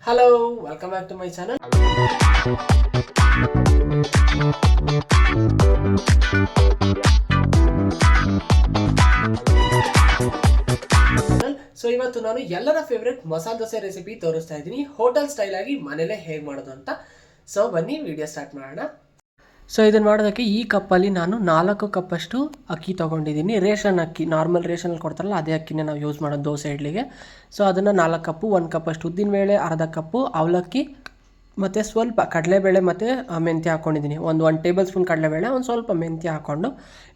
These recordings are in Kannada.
Hello, welcome back to my channel. So ಇವತ್ತು ನಾನು ಎಲ್ಲರ ಫೇವ್ರೆಟ್ ಮಸಾಲೆ ದೋಸೆ ರೆಸಿಪಿ ತೋರಿಸ್ತಾ ಇದ್ದೀನಿ ಹೋಟೆಲ್ ಸ್ಟೈಲ್ ಆಗಿ ಮನೇಲೆ ಹೇಗೆ ಮಾಡೋದು ಅಂತ. ಸೊ ಬನ್ನಿ ವಿಡಿಯೋ ಸ್ಟಾರ್ಟ್ ಮಾಡೋಣ. ಸೊ ಇದನ್ನು ಮಾಡೋದಕ್ಕೆ ಈ ಕಪ್ಪಲ್ಲಿ ನಾನು 4 ಕಪ್ಪಷ್ಟು ಅಕ್ಕಿ ತೊಗೊಂಡಿದ್ದೀನಿ. ರೇಷನ್ ಅಕ್ಕಿ, ನಾರ್ಮಲ್ ರೇಷನಲ್ಲಿ ಕೊಡ್ತಾರಲ್ಲ ಅದೇ ಅಕ್ಕಿನೇ ನಾವು ಯೂಸ್ ಮಾಡೋದು ದೋಸೆ ಇಡ್ಲಿಗೆ. ಸೊ ಅದನ್ನು 4 ಕಪ್ಪು, 1 ಕಪ್ಪಷ್ಟು ಉದ್ದಿನಬೇಳೆ, ಅರ್ಧ ಕಪ್ಪು ಅವಲಕ್ಕಿ ಮತ್ತು ಸ್ವಲ್ಪ ಕಡಲೆಬೇಳೆ ಮತ್ತು ಮೆಂತ್ಯ ಹಾಕ್ಕೊಂಡಿದ್ದೀನಿ. ಒಂದು ಟೇಬಲ್ ಸ್ಪೂನ್ ಕಡಲೆಬೇಳೆ, ಒಂದು ಸ್ವಲ್ಪ ಮೆಂತ್ಯ ಹಾಕ್ಕೊಂಡು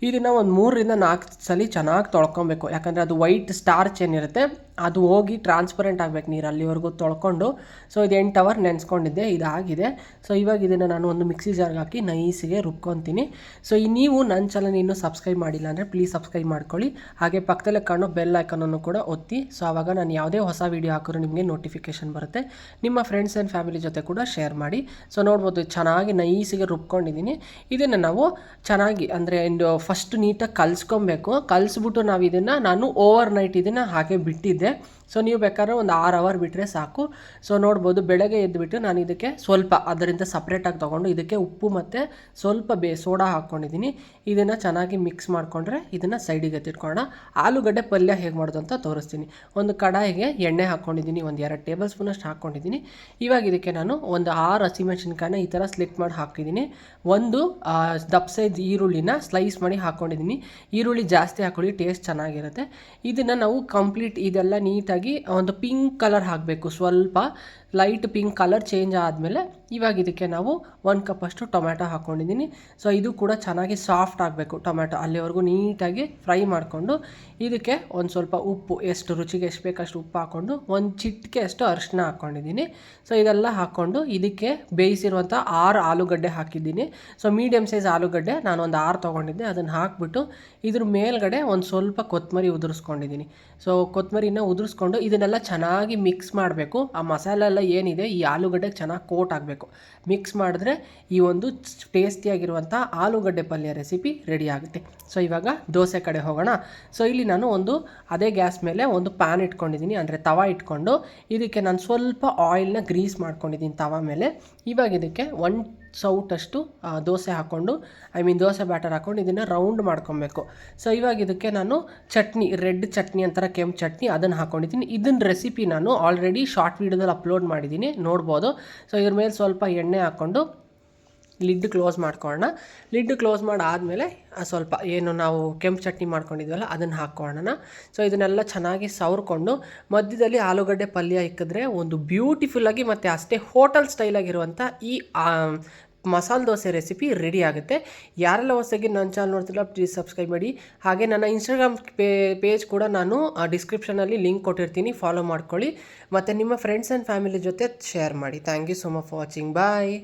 ಇದನ್ನು ಒಂದು 3ರಿಂದ 4 ಸಲ ಚೆನ್ನಾಗಿ ತೊಳ್ಕೊಬೇಕು. ಯಾಕಂದರೆ ಅದು ವೈಟ್ ಸ್ಟಾರ್ಚ್ ಏನಿರುತ್ತೆ ಅದು ಹೋಗಿ ಟ್ರಾನ್ಸ್ಪರೆಂಟ್ ಆಗಬೇಕು ನೀರು, ಅಲ್ಲಿವರೆಗೂ ತೊಳ್ಕೊಂಡು. ಸೊ ಇದು 8 ಅವರ್ ನೆನೆಸ್ಕೊಂಡಿದ್ದೆ, ಇದಾಗಿದೆ. ಸೊ ಇವಾಗ ಇದನ್ನು ನಾನು ಒಂದು ಮಿಕ್ಸಿ ಜಾರ್ಗೆ ಹಾಕಿ ನೈಸಿಗೆ ರುಬ್ಕೊತೀನಿ. ಸೊ ನೀವು ನನ್ನ ಚಾನಲ್ ಇನ್ನೂ ಸಬ್ಸ್ಕ್ರೈಬ್ ಮಾಡಿಲ್ಲ ಅಂದರೆ ಪ್ಲೀಸ್ ಸಬ್ಸ್ಕ್ರೈಬ್ ಮಾಡ್ಕೊಳ್ಳಿ. ಹಾಗೆ ಪಕ್ಕದಲ್ಲೇ ಕಾಣೋ ಬೆಲ್ ಐಕಾನನ್ನು ಕೂಡ ಒತ್ತಿ. ಸೊ ಆವಾಗ ನಾನು ಯಾವುದೇ ಹೊಸ ವೀಡಿಯೋ ಹಾಕಿದ್ರು ನಿಮಗೆ ನೋಟಿಫಿಕೇಷನ್ ಬರುತ್ತೆ. ನಿಮ್ಮ ಫ್ರೆಂಡ್ಸ್ ಆ್ಯಂಡ್ ಫ್ಯಾಮಿಲಿ ಜೊತೆ ಕೂಡ ಶೇರ್ ಮಾಡಿ. ಸೊ ನೋಡ್ಬೋದು ಚೆನ್ನಾಗಿ ನೈಸಿಗೆ ರುಬ್ಕೊಂಡಿದ್ದೀನಿ. ಇದನ್ನು ನಾವು ಚೆನ್ನಾಗಿ ಅಂದರೆ ಫಸ್ಟ್ ನೀಟಾಗಿ ಕಲಿಸ್ಕೊಬೇಕು. ಕಲಿಸ್ಬಿಟ್ಟು ನಾನು ಓವರ್ ನೈಟ್ ಇದನ್ನು ಹಾಗೆ ಬಿಟ್ಟಿದ್ದೆ. ಸೊ ನೀವು ಬೇಕಾದ್ರೆ ಒಂದು 6 ಅವರ್ ಬಿಟ್ಟರೆ ಸಾಕು. ಸೊ ನೋಡ್ಬೋದು ಬೆಳಗ್ಗೆ ಎದ್ದುಬಿಟ್ಟು ನಾನು ಇದಕ್ಕೆ ಸ್ವಲ್ಪ ಅದರಿಂದ ಸಪ್ರೇಟಾಗಿ ತೊಗೊಂಡು ಇದಕ್ಕೆ ಉಪ್ಪು ಮತ್ತು ಸ್ವಲ್ಪ ಸೋಡಾ ಹಾಕ್ಕೊಂಡಿದ್ದೀನಿ. ಇದನ್ನು ಚೆನ್ನಾಗಿ ಮಿಕ್ಸ್ ಮಾಡಿಕೊಂಡ್ರೆ ಇದನ್ನು ಸೈಡಿಗೆ ಎತ್ತಿಟ್ಕೊಳ್ಳೋಣ. ಆಲೂಗಡ್ಡೆ ಪಲ್ಯ ಹೇಗೆ ಮಾಡೋದು ಅಂತ ತೋರಿಸ್ತೀನಿ. ಒಂದು ಕಡಾಯಿಗೆ ಎಣ್ಣೆ ಹಾಕ್ಕೊಂಡಿದ್ದೀನಿ, ಒಂದು 2 ಟೇಬಲ್ ಸ್ಪೂನಷ್ಟು ಹಾಕ್ಕೊಂಡಿದ್ದೀನಿ. ಇವಾಗ ಇದಕ್ಕೆ ನಾನು ಒಂದು 6 ಹಸಿಮೆಣ್ಸಿನ್ಕಾಯಿನ ಈ ಥರ ಸ್ಲಿಟ್ ಮಾಡಿ ಹಾಕಿದ್ದೀನಿ. ಒಂದು ದಪ್ಪ ಸೈಜ್ ಈರುಳ್ಳಿನ ಸ್ಲೈಸ್ ಮಾಡಿ ಹಾಕ್ಕೊಂಡಿದ್ದೀನಿ. ಈರುಳ್ಳಿ ಜಾಸ್ತಿ ಹಾಕೊಳ್ಳಿ, ಟೇಸ್ಟ್ ಚೆನ್ನಾಗಿರುತ್ತೆ. ಇದನ್ನು ನಾವು ಕಂಪ್ಲೀಟ್ ಇದೆಲ್ಲ ನೀಟಾಗಿ ಒಂದು ಪಿಂಕ್ ಕಲರ್ ಹಾಕಬೇಕು. ಸ್ವಲ್ಪ ಲೈಟ್ ಪಿಂಕ್ ಕಲರ್ ಚೇಂಜ್ ಆದಮೇಲೆ ಇವಾಗ ಇದಕ್ಕೆ ನಾವು 1 ಕಪ್ಪಷ್ಟು ಟೊಮ್ಯಾಟೊ ಹಾಕ್ಕೊಂಡಿದ್ದೀನಿ. ಸೊ ಇದು ಕೂಡ ಚೆನ್ನಾಗಿ ಸಾಫ್ಟ್ ಆಗಬೇಕು ಟೊಮ್ಯಾಟೊ, ಅಲ್ಲಿವರೆಗೂ ನೀಟಾಗಿ ಫ್ರೈ ಮಾಡಿಕೊಂಡು ಇದಕ್ಕೆ ಒಂದು ಸ್ವಲ್ಪ ಉಪ್ಪು, ಎಷ್ಟು ರುಚಿಗೆ ಎಷ್ಟು ಬೇಕಷ್ಟು ಉಪ್ಪು ಹಾಕ್ಕೊಂಡು ಒಂದು ಚಿಟಿಕೆ ಅಷ್ಟು ಅರಿಶಿನ ಹಾಕ್ಕೊಂಡಿದ್ದೀನಿ. ಸೊ ಇದೆಲ್ಲ ಹಾಕ್ಕೊಂಡು ಇದಕ್ಕೆ ಬೇಯಿಸಿರುವಂಥ 6 ಆಲೂಗಡ್ಡೆ ಹಾಕಿದ್ದೀನಿ. ಸೊ ಮೀಡಿಯಮ್ ಸೈಜ್ ಆಲೂಗಡ್ಡೆ ನಾನು ಒಂದು 6 ತೊಗೊಂಡಿದ್ದೆ. ಅದನ್ನು ಹಾಕ್ಬಿಟ್ಟು ಇದ್ರ ಮೇಲ್ಗಡೆ ಒಂದು ಸ್ವಲ್ಪ ಕೊತ್ತಂಬರಿ ಉದುರಿಸ್ಕೊಂಡಿದ್ದೀನಿ. ಸೊ ಕೊತ್ತಂಬರಿನ ಉದುರಿಸ್ಕೊಂಡು ಇದನ್ನೆಲ್ಲ ಚೆನ್ನಾಗಿ ಮಿಕ್ಸ್ ಮಾಡಬೇಕು. ಆ ಮಸಾಲೆ ಎಲ್ಲ ಏನಿದೆ ಈ ಆಲೂಗಡ್ಡೆಗೆ ಚೆನ್ನಾಗಿ ಕೋಟ್ ಆಗಬೇಕು. ಮಿಕ್ಸ್ ಮಾಡಿದ್ರೆ ಈ ಒಂದು ಟೇಸ್ಟಿಯಾಗಿರುವಂಥ ಆಲೂಗಡ್ಡೆ ಪಲ್ಯ ರೆಸಿಪಿ ರೆಡಿ ಆಗುತ್ತೆ. ಸೊ ಇವಾಗ ದೋಸೆ ಕಡೆ ಹೋಗೋಣ. ಸೊ ಇಲ್ಲಿ ನಾನು ಅದೇ ಗ್ಯಾಸ್ ಮೇಲೆ ಒಂದು ಪ್ಯಾನ್ ಇಟ್ಕೊಂಡಿದ್ದೀನಿ, ಅಂದರೆ ತವಾ ಇಟ್ಕೊಂಡು ಇದಕ್ಕೆ ನಾನು ಸ್ವಲ್ಪ ಆಯಿಲ್ನ ಗ್ರೀಸ್ ಮಾಡ್ಕೊಂಡಿದ್ದೀನಿ ತವಾ ಮೇಲೆ. ಇವಾಗ ಇದಕ್ಕೆ 1 ಸೌಟಷ್ಟು ದೋಸೆ ಹಾಕ್ಕೊಂಡು ದೋಸೆ ಬ್ಯಾಟರ್ ಹಾಕ್ಕೊಂಡು ಇದನ್ನು ರೌಂಡ್ ಮಾಡ್ಕೊಬೇಕು. ಸೊ ಇವಾಗ ಇದಕ್ಕೆ ನಾನು ಚಟ್ನಿ, ರೆಡ್ ಚಟ್ನಿ ಅಂತಾರೆ, ಕೆಂಪು ಚಟ್ನಿ, ಅದನ್ನು ಹಾಕ್ಕೊಂಡಿದ್ದೀನಿ. ಇದನ್ನ ರೆಸಿಪಿ ನಾನು ಆಲ್ರೆಡಿ ಶಾರ್ಟ್ ವೀಡಿಯೋದಲ್ಲಿ ಅಪ್ಲೋಡ್ ಮಾಡಿದ್ದೀನಿ, ನೋಡ್ಬೋದು. ಸೊ ಇದ್ರ ಮೇಲೆ ಸ್ವಲ್ಪ ಎಣ್ಣೆ ಹಾಕ್ಕೊಂಡು ಲಿಡ್ ಕ್ಲೋಸ್ ಮಾಡ್ಕೊಳ್ಳೋಣ. ಲಿಡ್ ಕ್ಲೋಸ್ ಮಾಡಾದಮೇಲೆ ಸ್ವಲ್ಪ ಏನು ನಾವು ಕೆಂಪು ಚಟ್ನಿ ಮಾಡ್ಕೊಂಡಿದ್ವಲ್ಲ ಅದನ್ನು ಹಾಕ್ಕೊಳ್ಳೋಣ. ಸೊ ಇದನ್ನೆಲ್ಲ ಚೆನ್ನಾಗಿ ಸವರ್ಕೊಂಡು ಮಧ್ಯದಲ್ಲಿ ಆಲೂಗಡ್ಡೆ ಪಲ್ಯ ಇಕ್ಕಿದ್ರೆ ಒಂದು ಬ್ಯೂಟಿಫುಲ್ಲಾಗಿ ಮತ್ತು ಅಷ್ಟೇ ಹೋಟೆಲ್ ಸ್ಟೈಲಾಗಿರುವಂಥ ಈ ಮಸಾಲೆ ದೋಸೆ ರೆಸಿಪಿ ರೆಡಿ ಆಗುತ್ತೆ. ಯಾರೆಲ್ಲ ಹೊಸದಾಗಿ ನನ್ನ ಚಾನಲ್ ನೋಡ್ತಿಲ್ಲ ಪ್ಲೀಸ್ ಸಬ್ಸ್ಕ್ರೈಬ್ ಮಾಡಿ. ಹಾಗೆ ನನ್ನ ಇನ್ಸ್ಟಾಗ್ರಾಮ್ ಪೇಜ್ ಕೂಡ ನಾನು ಡಿಸ್ಕ್ರಿಪ್ಷನಲ್ಲಿ ಲಿಂಕ್ ಕೊಟ್ಟಿರ್ತೀನಿ, ಫಾಲೋ ಮಾಡ್ಕೊಳ್ಳಿ. ಮತ್ತು ನಿಮ್ಮ ಫ್ರೆಂಡ್ಸ್ ಆ್ಯಂಡ್ ಫ್ಯಾಮಿಲಿ ಜೊತೆ ಶೇರ್ ಮಾಡಿ. Thank you so much for watching. Bye.